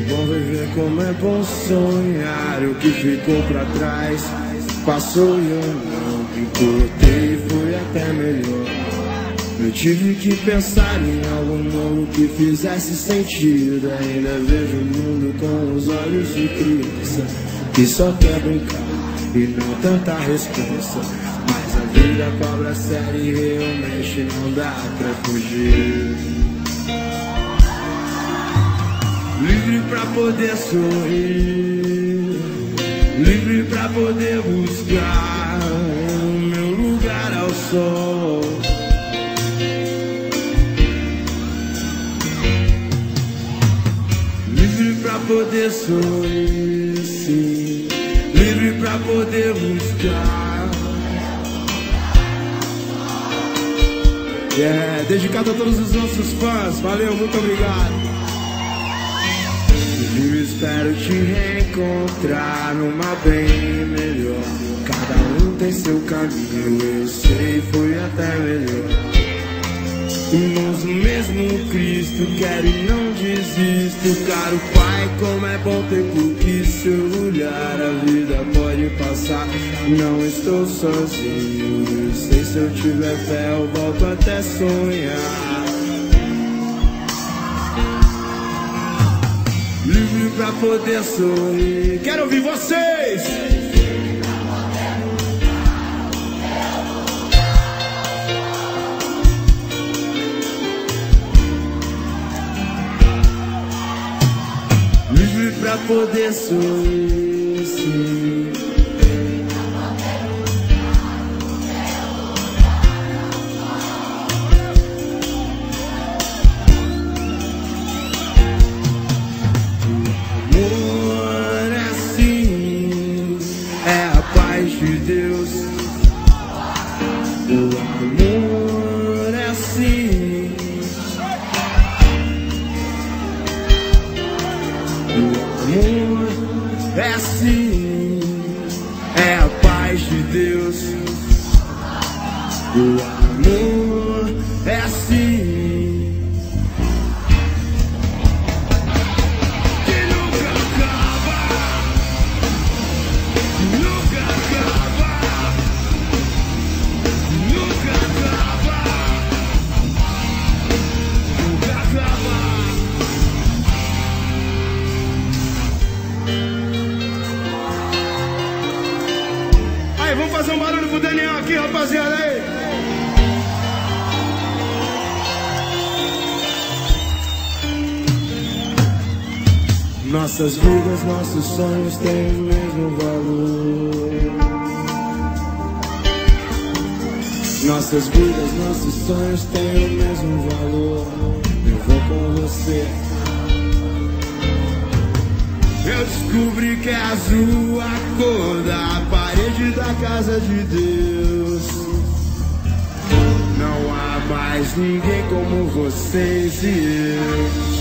Bom viver como é bom sonhar. O que ficou pra trás passou e eu não me importei, fui até melhor. Eu tive que pensar em algo novo que fizesse sentido. Ainda vejo o mundo com os olhos de criança que só quer brincar e não tanta responsa. Mas a vida cobra séria e realmente não dá pra fugir. Livre pra poder sorrir, livre pra poder buscar o meu lugar ao sol. Livre pra poder sorrir, sim, livre pra poder buscar. Dedicado a todos os nossos fãs, valeu, muito obrigado. Eu espero te reencontrar numa bem melhor. Cada um tem seu caminho, eu sei, fui até melhor. Irmãos no mesmo Cristo, quero e não desisto. Caro Pai, como é bom ter por que seu olhar. A vida pode passar, não estou sozinho. Eu sei, se eu tiver fé eu volto até sonhar. Livre pra poder sorrir. Quero ouvir vocês! Livre pra poder sorrir, sim. De Deus, o amor é assim, o amor é assim, é a paz de Deus, o amor é assim. Vamos fazer um barulho pro Daniel aqui, rapaziada, aí. Nossas vidas, nossos sonhos têm o mesmo valor. Nossas vidas, nossos sonhos têm o mesmo valor. Eu vou com você. Eu descobri que é azul a cor da parede da casa de Deus. Não há mais ninguém como vocês e eu.